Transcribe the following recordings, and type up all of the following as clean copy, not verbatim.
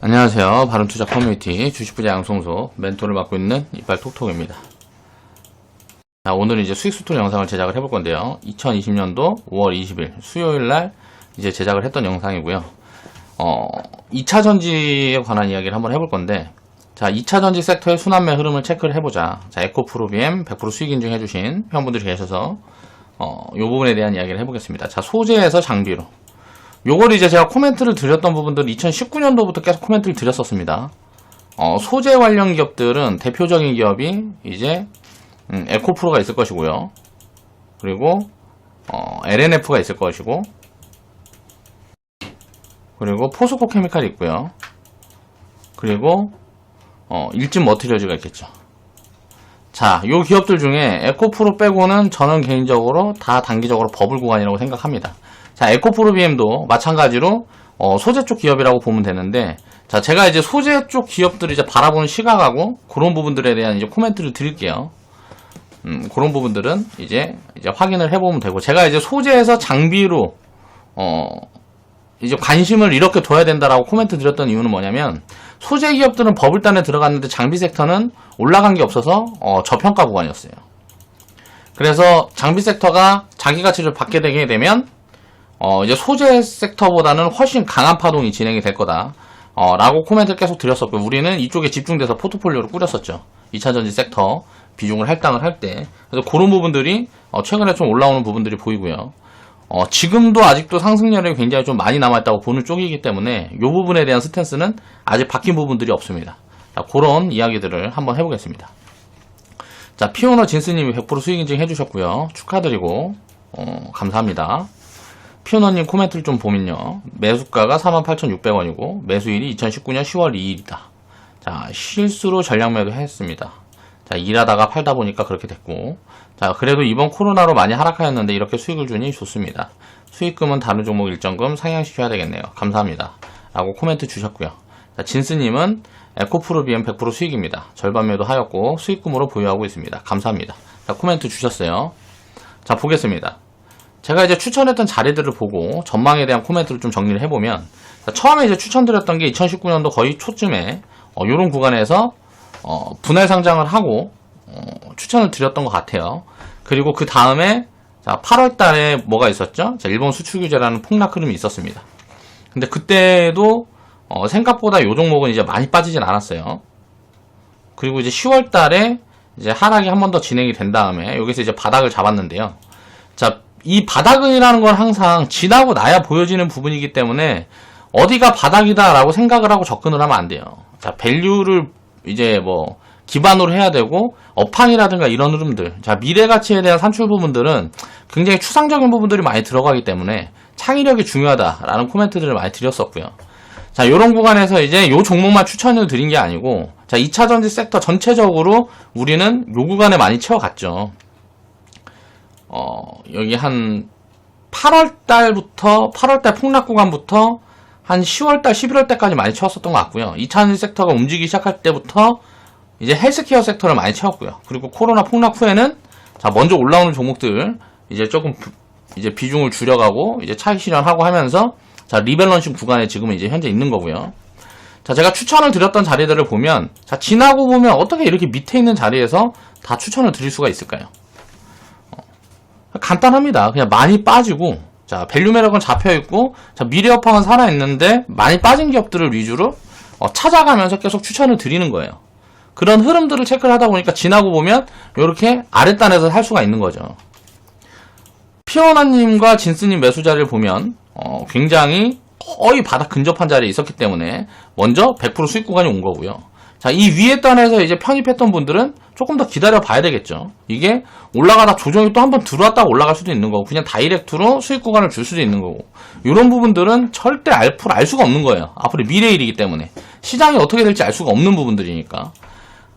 안녕하세요. 바른투자 커뮤니티 주식부자 양송소 멘토를 맡고 있는 이빨톡톡입니다. 자, 오늘은 이제 수익수토 영상을 제작을 해볼 건데요. 2020년도 5월 20일 수요일날 이제 제작을 했던 영상이고요. 2차 전지에 관한 이야기를 한번 해볼 건데, 자, 2차 전지 섹터의 순환매 흐름을 체크를 해보자. 자, 에코프로비엠 100% 수익 인증해주신 회원분들이 계셔서 이 부분에 대한 이야기를 해보겠습니다. 자, 소재에서 장비로. 요걸 이제 제가 코멘트를 드렸던 부분들 2019년도부터 계속 코멘트를 드렸었습니다. 소재 관련 기업들은 대표적인 기업이 이제 에코프로가 있을 것이고요. 그리고 LNF가 있을 것이고, 그리고 포스코 케미칼이 있고요. 그리고 일진 머티리얼즈가 있겠죠. 자, 요 기업들 중에 에코프로 빼고는 저는 개인적으로 다 단기적으로 버블 구간이라고 생각합니다. 자, 에코프로비엠도 마찬가지로 소재 쪽 기업이라고 보면 되는데, 자, 제가 이제 소재 쪽 기업들을 이제 바라보는 시각하고 그런 부분들에 대한 이제 코멘트를 드릴게요. 그런 부분들은 이제 확인을 해보면 되고, 제가 이제 소재에서 장비로 이제 관심을 이렇게 둬야 된다라고 코멘트 드렸던 이유는 뭐냐면, 소재 기업들은 버블단에 들어갔는데 장비 섹터는 올라간 게 없어서 저평가 구간이었어요. 그래서 장비 섹터가 자기 가치를 받게 되게 되면 이제 소재 섹터보다는 훨씬 강한 파동이 진행이 될 거다. 라고 코멘트를 계속 드렸었고, 우리는 이쪽에 집중돼서 포트폴리오를 꾸렸었죠. 2차전지 sek터 비중을 할당을 할 때. 그래서 그런 부분들이 최근에 좀 올라오는 부분들이 보이고요. 지금도 아직도 상승률이 굉장히 좀 많이 남아있다고 보는 쪽이기 때문에 이 부분에 대한 스탠스는 아직 바뀐 부분들이 없습니다. 자, 그런 이야기들을 한번 해보겠습니다. 자, 피오너 진스님이 100% 수익 인증 해주셨고요. 축하드리고 감사합니다. 피오너님 코멘트를 좀 보면요. 매수가가 48,600원이고 매수일이 2019년 10월 2일이다. 자, 실수로 전량 매도 했습니다. 자, 일하다가 팔다 보니까 그렇게 됐고, 자, 그래도 이번 코로나로 많이 하락하였는데 이렇게 수익을 주니 좋습니다. 수익금은 다른 종목 일정금 상향시켜야 되겠네요. 감사합니다. 라고 코멘트 주셨고요. 자, 진스님은 에코프로비엠 100% 수익입니다. 절반 매도 하였고 수익금으로 보유하고 있습니다. 감사합니다. 자, 코멘트 주셨어요. 자, 보겠습니다. 제가 이제 추천했던 자리들을 보고 전망에 대한 코멘트를 좀 정리를 해보면, 자, 처음에 이제 추천드렸던 게 2019년도 거의 초쯤에 요런 구간에서 분할 상장을 하고 추천을 드렸던 것 같아요. 그리고 그 다음에 자, 8월 달에 뭐가 있었죠? 자, 일본 수출 규제라는 폭락 흐름이 있었습니다. 근데 그때도 생각보다 요 종목은 이제 많이 빠지진 않았어요. 그리고 이제 10월 달에 이제 하락이 한 번 더 진행이 된 다음에 여기서 이제 바닥을 잡았는데요. 자, 이 바닥이라는 건 항상 지나고 나야 보여지는 부분이기 때문에 어디가 바닥이다라고 생각을 하고 접근을 하면 안 돼요. 자, 밸류를 이제 뭐 기반으로 해야 되고, 업황이라든가 이런 흐름들, 자, 미래 가치에 대한 산출 부분들은 굉장히 추상적인 부분들이 많이 들어가기 때문에 창의력이 중요하다라는 코멘트들을 많이 드렸었고요. 자, 요런 구간에서 이제 요 종목만 추천을 드린 게 아니고, 자, 2차 전지 섹터 전체적으로 우리는 요 구간에 많이 채워갔죠. 여기 한 8월달 폭락 구간부터 한 10월달, 11월달까지 많이 채웠었던 것 같고요. 2차 전지 섹터가 움직이기 시작할 때부터 이제 헬스케어 섹터를 많이 채웠고요. 그리고 코로나 폭락 후에는 자, 먼저 올라오는 종목들 이제 조금 이제 비중을 줄여가고 이제 차익 실현하고 하면서 자, 리밸런싱 구간에 지금은 이제 현재 있는 거고요. 자, 제가 추천을 드렸던 자리들을 보면, 자, 지나고 보면 어떻게 이렇게 밑에 있는 자리에서 다 추천을 드릴 수가 있을까요? 간단합니다. 그냥 많이 빠지고, 자, 밸류 매력은 잡혀있고, 자, 미래 업황은 살아있는데 많이 빠진 기업들을 위주로 찾아가면서 계속 추천을 드리는 거예요. 그런 흐름들을 체크를 하다 보니까 지나고 보면 이렇게 아랫단에서 살 수가 있는 거죠. 피오나님과 진스님 매수 자리를 보면 굉장히 거의 바닥 근접한 자리에 있었기 때문에 먼저 100% 수익 구간이 온 거고요. 자, 이 위에 단에서 이제 편입했던 분들은 조금 더 기다려 봐야 되겠죠. 이게 올라가다 조정이 또 한번 들어왔다가 올라갈 수도 있는 거고, 그냥 다이렉트로 수익 구간을 줄 수도 있는 거고, 이런 부분들은 절대 알 수가 없는 거예요. 앞으로 미래 일이기 때문에 시장이 어떻게 될지 알 수가 없는 부분들이니까.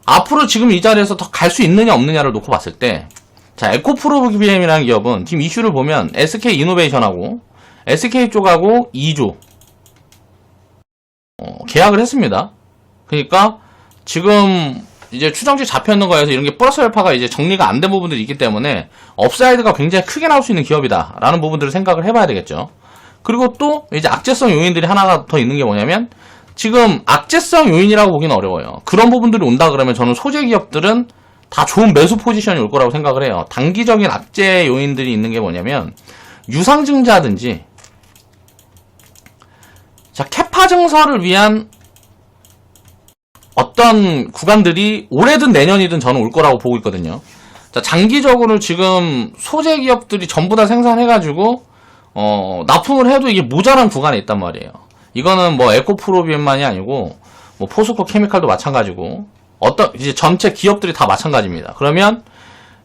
앞으로 지금 이 자리에서 더 갈 수 있느냐 없느냐를 놓고 봤을 때, 자, 에코프로비엠이라는 기업은 지금 이슈를 보면 SK 이노베이션하고 SK 쪽하고 2조 계약을 했습니다. 그러니까 지금 이제 추정치 잡혀 있는 거에서 이런 게 플러스 알파가 이제 정리가 안 된 부분들이 있기 때문에 업사이드가 굉장히 크게 나올 수 있는 기업이다라는 부분들을 생각을 해봐야 되겠죠. 그리고 또 이제 악재성 요인들이 하나가 더 있는 게 뭐냐면, 지금 악재성 요인이라고 보기는 어려워요. 그런 부분들이 온다 그러면 저는 소재 기업들은 다 좋은 매수 포지션이 올 거라고 생각을 해요. 단기적인 악재 요인들이 있는 게 뭐냐면 유상증자든지 자 캐파 증설을 위한 어떤 구간들이 올해든 내년이든 저는 올 거라고 보고 있거든요. 자 장기적으로 지금 소재 기업들이 전부 다 생산해가지고 납품을 해도 이게 모자란 구간에 있단 말이에요. 이거는 뭐 에코프로비움만이 아니고 뭐 포스코 케미칼도 마찬가지고 이제 전체 기업들이 다 마찬가지입니다. 그러면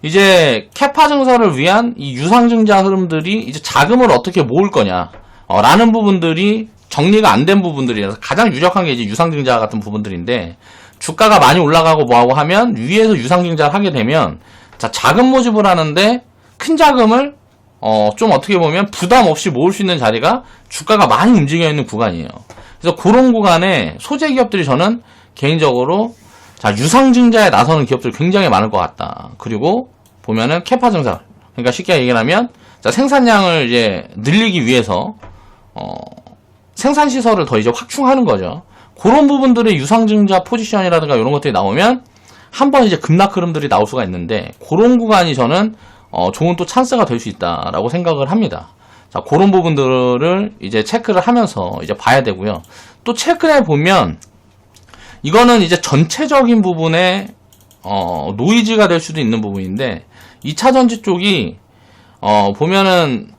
이제 캐파 증설을 위한 이 유상증자 흐름들이 이제 자금을 어떻게 모을 거냐 라는 부분들이 정리가 안 된 부분들이라서 가장 유력한 게 이제 유상증자 같은 부분들인데 주가가 많이 올라가고 뭐하고 하면 위에서 유상증자를 하게 되면 자 자금 모집을 하는데 큰 자금을 좀 어떻게 보면 부담 없이 모을 수 있는 자리가 주가가 많이 움직여 있는 구간이에요. 그래서 그런 구간에 소재 기업들이 저는 개인적으로 자 유상증자에 나서는 기업들이 굉장히 많을 것 같다. 그리고 보면은 캐파 증설, 그러니까 쉽게 얘기하면 자 생산량을 이제 늘리기 위해서 생산 시설을 더 이제 확충하는 거죠. 그런 부분들의 유상증자 포지션이라든가 이런 것들이 나오면 한번 이제 급락 흐름들이 나올 수가 있는데 그런 구간이 저는 좋은 또 찬스가 될 수 있다라고 생각을 합니다. 자, 그런 부분들을 이제 체크를 하면서 이제 봐야 되고요. 또 체크해 보면 이거는 이제 전체적인 부분에 노이즈가 될 수도 있는 부분인데 2차 전지 쪽이 보면은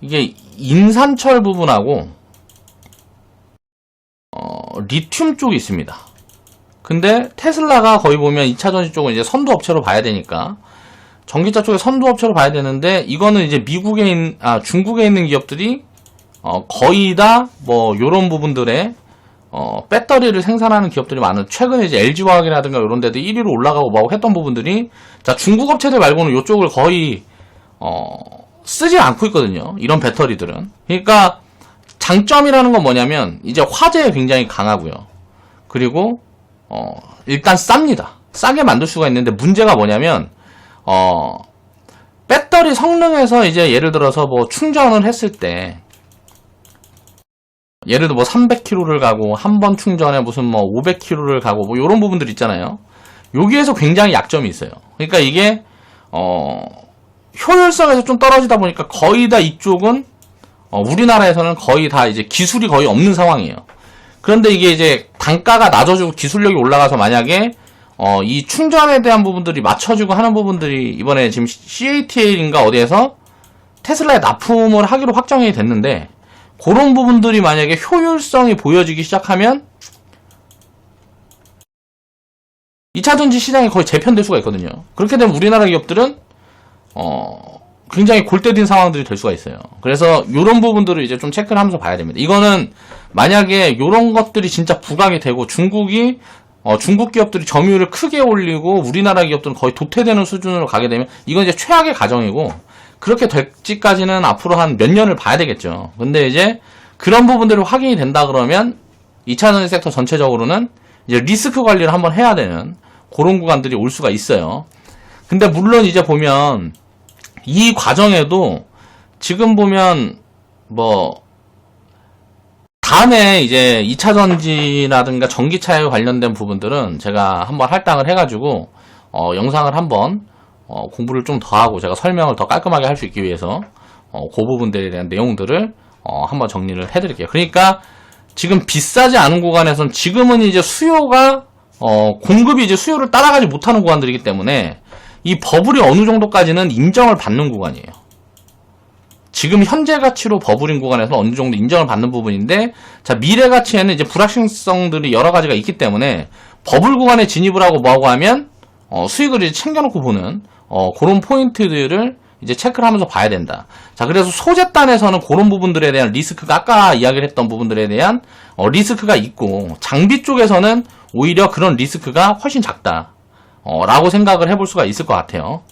이게 인산철 부분하고 리튬 쪽이 있습니다. 근데 테슬라가 거의 보면 2차 전지 쪽은 이제 선도 업체로 봐야 되니까 전기차 쪽에 선도 업체로 봐야 되는데 이거는 이제 중국에 있는 기업들이 거의 다 뭐 요런 부분들에 배터리를 생산하는 기업들이 많은 최근에 이제 LG화학이라든가 이런 데도 1위로 올라가고 뭐하고 했던 부분들이 자 중국 업체들 말고는 이쪽을 거의 쓰지 않고 있거든요. 이런 배터리들은. 그러니까 장점이라는 건 뭐냐면 이제 화재에 굉장히 강하고요. 그리고 일단 쌉니다. 싸게 만들 수가 있는데 문제가 뭐냐면 배터리 성능에서 이제 예를 들어서 뭐 충전을 했을 때 예를 들어 뭐 300km를 가고 한 번 충전에 무슨 뭐 500km를 가고 뭐 이런 부분들 있잖아요. 여기에서 굉장히 약점이 있어요. 그러니까 이게 효율성에서 좀 떨어지다 보니까 거의 다 이쪽은 우리나라에서는 거의 다 이제 기술이 거의 없는 상황이에요. 그런데 이게 이제 단가가 낮아지고 기술력이 올라가서 만약에 이 충전에 대한 부분들이 맞춰주고 하는 부분들이 이번에 지금 CATL인가 어디에서 테슬라에 납품을 하기로 확정이 됐는데 그런 부분들이 만약에 효율성이 보여지기 시작하면 2차 전지 시장이 거의 재편될 수가 있거든요. 그렇게 되면 우리나라 기업들은 굉장히 골때린 상황들이 될 수가 있어요. 그래서 이런 부분들을 이제 좀 체크를 하면서 봐야 됩니다. 이거는 만약에 이런 것들이 진짜 부각이 되고 중국 기업들이 점유율을 크게 올리고 우리나라 기업들은 거의 도태되는 수준으로 가게 되면 이건 이제 최악의 가정이고 그렇게 될지까지는 앞으로 한 몇 년을 봐야 되겠죠. 근데 이제 그런 부분들이 확인이 된다 그러면 2차 전지 섹터 전체적으로는 이제 리스크 관리를 한번 해야 되는 그런 구간들이 올 수가 있어요. 근데 물론 이제 보면 이 과정에도 지금 보면 뭐 다음에 이제 2차 전지라든가 전기차에 관련된 부분들은 제가 한번 할당을 해가지고 영상을 한번 공부를 좀 더 하고 제가 설명을 더 깔끔하게 할 수 있기 위해서 그 부분들에 대한 내용들을 한번 정리를 해드릴게요. 그러니까 지금 비싸지 않은 구간에선 지금은 이제 수요가 공급이 이제 수요를 따라가지 못하는 구간들이기 때문에 이 버블이 어느 정도까지는 인정을 받는 구간이에요. 지금 현재 가치로 버블인 구간에서 어느 정도 인정을 받는 부분인데 자 미래 가치에는 이제 불확실성들이 여러 가지가 있기 때문에 버블 구간에 진입을 하고 뭐하고 하면 수익을 이제 챙겨놓고 보는 그런 포인트들을 이제 체크를 하면서 봐야 된다. 자 그래서 소재단에서는 그런 부분들에 대한 리스크가 아까 이야기를 했던 부분들에 대한 리스크가 있고 장비 쪽에서는 오히려 그런 리스크가 훨씬 작다 라고 생각을 해볼 수가 있을 것 같아요.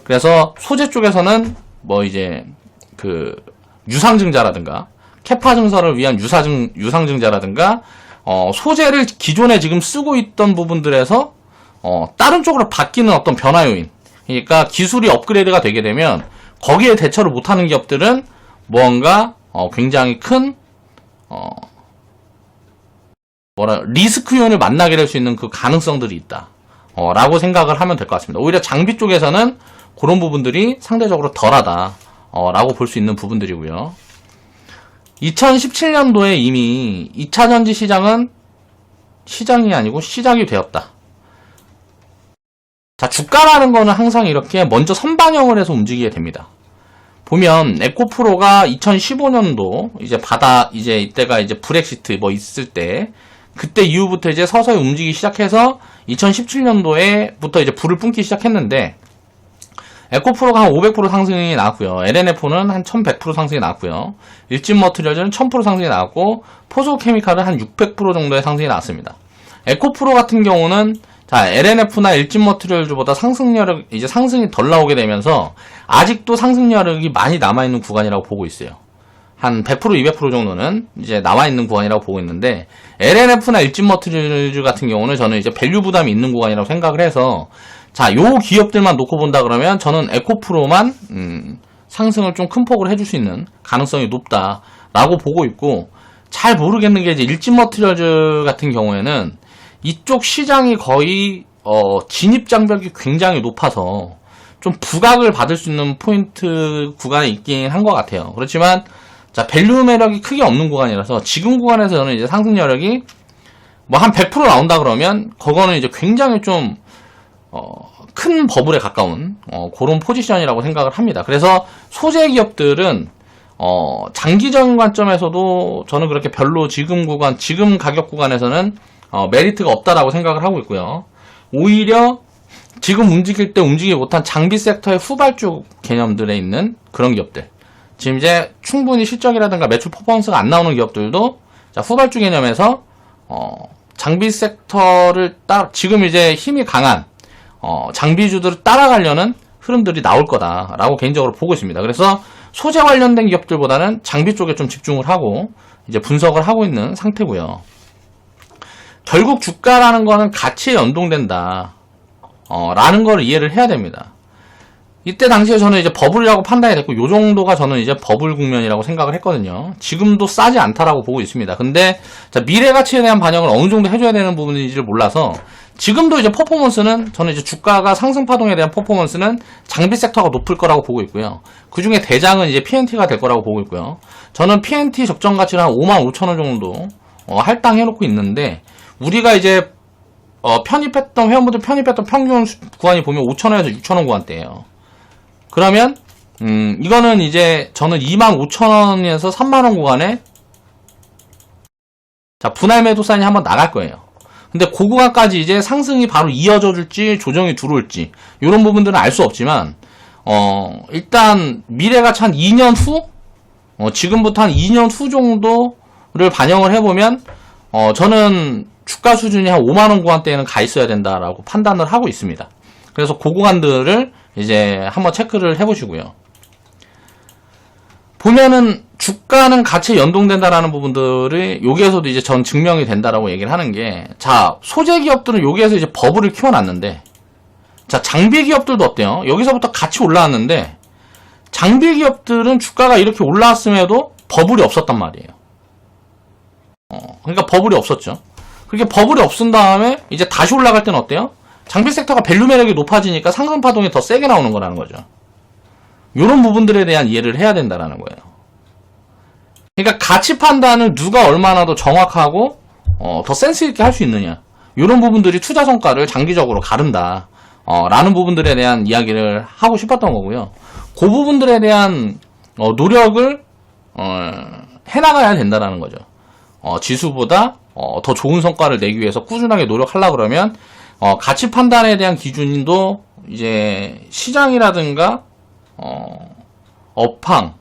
그래서 소재 쪽에서는 뭐 이제 그 유상증자라든가 캐파 증설을 위한 유상증자라든가 소재를 기존에 지금 쓰고 있던 부분들에서 다른 쪽으로 바뀌는 어떤 변화 요인, 그러니까 기술이 업그레이드가 되게 되면 거기에 대처를 못하는 기업들은 뭔가 굉장히 큰 리스크 요인을 만나게 될 수 있는 그 가능성들이 있다. 라고 생각을 하면 될 것 같습니다. 오히려 장비 쪽에서는 그런 부분들이 상대적으로 덜하다. 라고 볼 수 있는 부분들이고요. 2017년도에 이미 2차전지 시장이 아니고 시작이 되었다. 자, 주가라는 거는 항상 이렇게 먼저 선반영을 해서 움직이게 됩니다. 보면 에코프로가 2015년도 이제 이때가 이제 브렉시트 있을 때 그때 이후부터 이제 서서히 움직이기 시작해서 2017년도에부터 이제 불을 뿜기 시작했는데 에코프로가 한 500% 상승이 나왔고요. LNF는 한 1100% 상승이 나왔고요. 일진머티리얼즈는 1000% 상승이 나왔고 포스코케미칼은 한 600% 정도의 상승이 나왔습니다. 에코프로 같은 경우는 자, LNF나 일진머티리얼즈보다 상승이 덜 나오게 되면서 아직도 상승력이 많이 남아있는 구간이라고 보고 있어요. 한 100%, 200% 정도는 이제 남아있는 구간이라고 보고 있는데, LNF나 일진머티리얼즈 같은 경우는 저는 이제 밸류 부담이 있는 구간이라고 생각을 해서, 자, 요 기업들만 놓고 본다 그러면 저는 에코프로만, 상승을 좀 큰 폭으로 해줄 수 있는 가능성이 높다라고 보고 있고, 잘 모르겠는 게 이제 일진머티리얼즈 같은 경우에는 이쪽 시장이 거의 진입 장벽이 굉장히 높아서 좀 부각을 받을 수 있는 포인트 구간에 있긴 한 것 같아요. 그렇지만 자, 밸류 매력이 크게 없는 구간이라서 지금 구간에서 저는 이제 상승 여력이 한 100% 나온다 그러면 그거는 이제 굉장히 좀 큰 버블에 가까운 그런 포지션이라고 생각을 합니다. 그래서 소재 기업들은 장기적인 관점에서도 저는 그렇게 별로 지금 가격 구간에서는 메리트가 없다라고 생각을 하고 있고요. 오히려 지금 움직일 때 움직이지 못한 장비 섹터의 후발주 개념들에 있는 그런 기업들. 지금 이제 충분히 실적이라든가 매출 퍼포먼스가 안 나오는 기업들도 자, 후발주 개념에서 장비 섹터를 지금 이제 힘이 강한 장비주들을 따라가려는 흐름들이 나올 거다라고 개인적으로 보고 있습니다. 그래서 소재 관련된 기업들보다는 장비 쪽에 좀 집중을 하고 이제 분석을 하고 있는 상태고요. 결국 주가라는 거는 가치에 연동된다. 라는 걸 이해를 해야 됩니다. 이때 당시에 저는 이제 버블이라고 판단이 됐고, 요 정도가 저는 이제 버블 국면이라고 생각을 했거든요. 지금도 싸지 않다라고 보고 있습니다. 근데, 자, 미래 가치에 대한 반영을 어느 정도 해줘야 되는 부분인지를 몰라서, 지금도 이제 퍼포먼스는, 저는 이제 주가가 상승 파동에 대한 퍼포먼스는 장비 섹터가 높을 거라고 보고 있고요. 그 중에 대장은 이제 PNT가 될 거라고 보고 있고요. 저는 PNT 적정 가치를 한 55,000원 정도, 할당해놓고 있는데, 우리가 이제 회원분들 편입했던 평균 구간이 보면 5,000원에서 6,000원 구간대예요. 그러면 이거는 이제 저는 25,000원에서 3만원 구간에 자, 분할 매도 사인이 한번 나갈 거예요. 근데 그 구간까지 이제 상승이 바로 이어져 줄지 조정이 들어올지 이런 부분들은 알 수 없지만 일단 미래가치 한 2년 후 지금부터 한 2년 후 정도를 반영을 해보면 저는 주가 수준이 한 5만원 구간대에는 가 있어야 된다라고 판단을 하고 있습니다. 그래서 그 구간들을 이제 한번 체크를 해보시고요. 보면은 주가는 가치에 연동된다라는 부분들이 여기에서도 이제 전 증명이 된다라고 얘기를 하는 게, 자, 소재 기업들은 여기에서 이제 버블을 키워놨는데, 자, 장비 기업들도 어때요? 여기서부터 같이 올라왔는데, 장비 기업들은 주가가 이렇게 올라왔음에도 버블이 없었단 말이에요. 그러니까 버블이 없었죠. 그렇게 버블이 없은 다음에 이제 다시 올라갈 때는 어때요? 장비 섹터가 밸류 매력이 높아지니까 상승 파동이 더 세게 나오는 거라는 거죠. 이런 부분들에 대한 이해를 해야 된다는 거예요. 그러니까 가치 판단을 누가 얼마나 더 정확하고 더 센스 있게 할 수 있느냐, 이런 부분들이 투자 성과를 장기적으로 가른다 라는 부분들에 대한 이야기를 하고 싶었던 거고요. 그 부분들에 대한 노력을 해나가야 된다는 거죠. 지수보다 더 좋은 성과를 내기 위해서 꾸준하게 노력하려고 그러면 가치 판단에 대한 기준도 이제 시장이라든가 업황,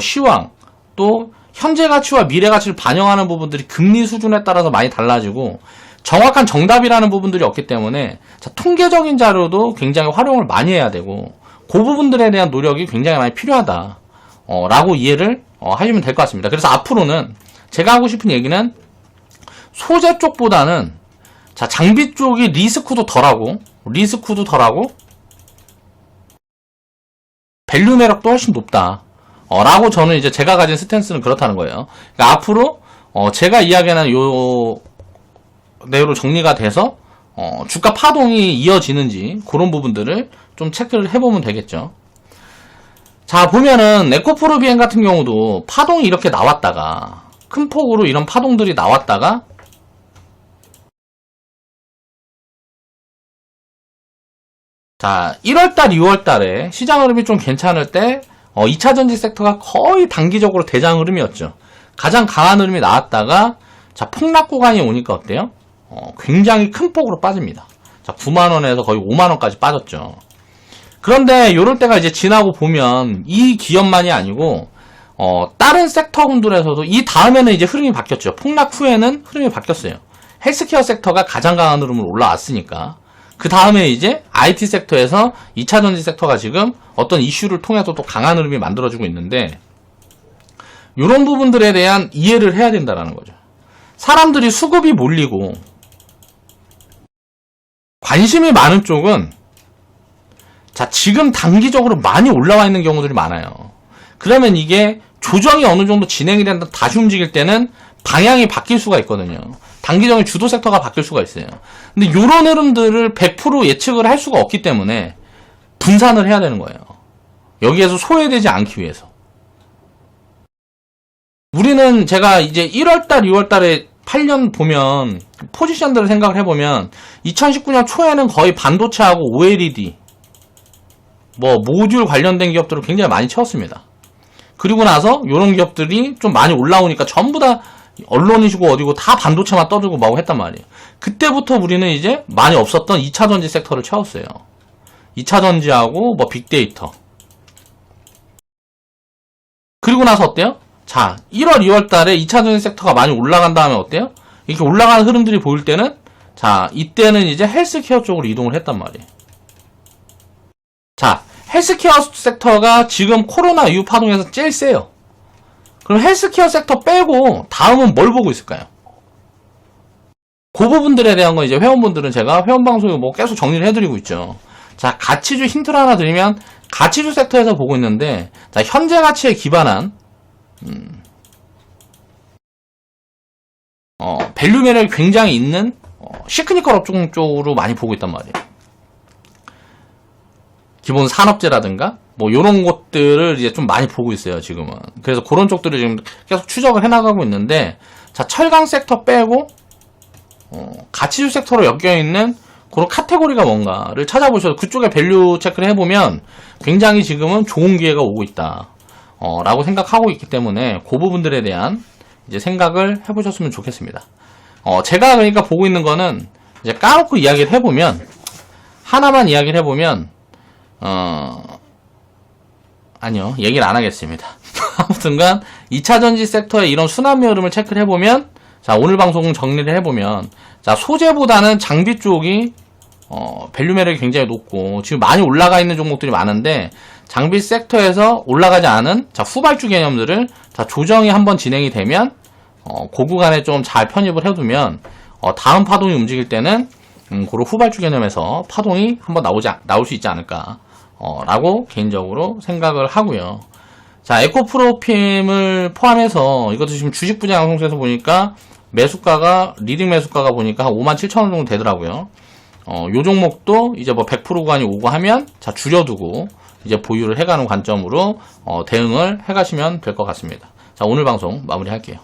시황, 또 현재 가치와 미래 가치를 반영하는 부분들이 금리 수준에 따라서 많이 달라지고 정확한 정답이라는 부분들이 없기 때문에 자, 통계적인 자료도 굉장히 활용을 많이 해야 되고 그 부분들에 대한 노력이 굉장히 많이 필요하다 라고 이해를 하시면 될 것 같습니다. 그래서 앞으로는 제가 하고 싶은 얘기는 소재 쪽보다는 자, 장비 쪽이 리스크도 덜하고 밸류 매력도 훨씬 높다 라고 저는 이제 제가 가진 스탠스는 그렇다는 거예요. 그러니까 앞으로 제가 이야기하는 요 내로 정리가 돼서 주가 파동이 이어지는지 그런 부분들을 좀 체크를 해보면 되겠죠. 자, 보면은 에코프로비엔 같은 경우도 파동이 이렇게 나왔다가 큰 폭으로 이런 파동들이 나왔다가 자, 1월달, 2월달에 시장 흐름이 좀 괜찮을 때 2차전지 섹터가 거의 단기적으로 대장 흐름이었죠. 가장 강한 흐름이 나왔다가 자, 폭락 구간이 오니까 어때요? 굉장히 큰 폭으로 빠집니다. 자, 9만원에서 거의 5만원까지 빠졌죠. 그런데 요럴 때가 이제 지나고 보면 이 기업만이 아니고 다른 섹터군들에서도 이 다음에는 이제 흐름이 바뀌었죠. 폭락 후에는 흐름이 바뀌었어요. 헬스케어 섹터가 가장 강한 흐름으로 올라왔으니까 그 다음에 이제 IT 섹터에서 2차전지 섹터가 지금 어떤 이슈를 통해서 또 강한 흐름이 만들어지고 있는데 이런 부분들에 대한 이해를 해야 된다는 거죠. 사람들이 수급이 몰리고 관심이 많은 쪽은 자, 지금 단기적으로 많이 올라와 있는 경우들이 많아요. 그러면 이게 조정이 어느 정도 진행이 된다 다시 움직일 때는 방향이 바뀔 수가 있거든요. 단기적인 주도 섹터가 바뀔 수가 있어요. 근데 이런 흐름들을 100% 예측을 할 수가 없기 때문에 분산을 해야 되는 거예요. 여기에서 소외되지 않기 위해서. 우리는 제가 이제 1월달, 2월달에 8년 보면 포지션들을 생각을 해보면 2019년 초에는 거의 반도체하고 OLED 모듈 관련된 기업들을 굉장히 많이 채웠습니다. 그리고 나서 이런 기업들이 좀 많이 올라오니까 전부 다 언론이시고 어디고 다 반도체만 떠들고 막 했단 말이에요. 그때부터 우리는 이제 많이 없었던 2차전지 섹터를 채웠어요. 2차전지하고 빅데이터. 그리고 나서 어때요? 자, 1월, 2월 달에 2차전지 섹터가 많이 올라간 다음에 어때요? 이렇게 올라가는 흐름들이 보일 때는 자, 이때는 이제 헬스케어 쪽으로 이동을 했단 말이에요. 자, 헬스케어 섹터가 지금 코로나 이후 파동에서 제일 세요. 그럼 헬스케어 섹터 빼고 다음은 뭘 보고 있을까요? 그 부분들에 대한 건 이제 회원분들은 제가 회원방송에 계속 정리를 해드리고 있죠. 자, 가치주 힌트를 하나 드리면 가치주 섹터에서 보고 있는데 자, 현재 가치에 기반한 밸류 매력이 굉장히 있는 시크니컬 업종 쪽으로 많이 보고 있단 말이에요. 기본 산업재라든가 요런 것들을 이제 좀 많이 보고 있어요, 지금은. 그래서 그런 쪽들을 지금 계속 추적을 해나가고 있는데 자, 철강 섹터 빼고 가치주 섹터로 엮여있는 그런 카테고리가 뭔가를 찾아보셔서 그쪽에 밸류 체크를 해보면 굉장히 지금은 좋은 기회가 오고 있다 라고 생각하고 있기 때문에 그 부분들에 대한 이제 생각을 해보셨으면 좋겠습니다. 제가 그러니까 보고 있는 거는 이제 까놓고 이야기를 해보면 하나만 이야기를 해보면 아니요, 얘기를 안 하겠습니다. 아무튼간 2차전지 섹터의 이런 순환매 흐름을 체크를 해보면 자, 오늘 방송 정리를 해보면 자, 소재보다는 장비 쪽이 밸류 매력이 굉장히 높고 지금 많이 올라가 있는 종목들이 많은데 장비 섹터에서 올라가지 않은 자, 후발주 개념들을 자, 조정이 한번 진행이 되면 그 구간에 좀 잘 편입을 해두면 다음 파동이 움직일 때는 그런 후발주 개념에서 파동이 한번 나올 수 있지 않을까 라고 개인적으로 생각을 하고요. 자, 에코프로핌을 포함해서 이것도 지금 주식 분야 방송에서 보니까 매수가가 리딩 매수가가 보니까 한 57,000원 정도 되더라고요. 요 종목도 이제 100% 구간이 오고 하면 자, 줄여두고 이제 보유를 해가는 관점으로 대응을 해가시면 될 것 같습니다. 자, 오늘 방송 마무리할게요.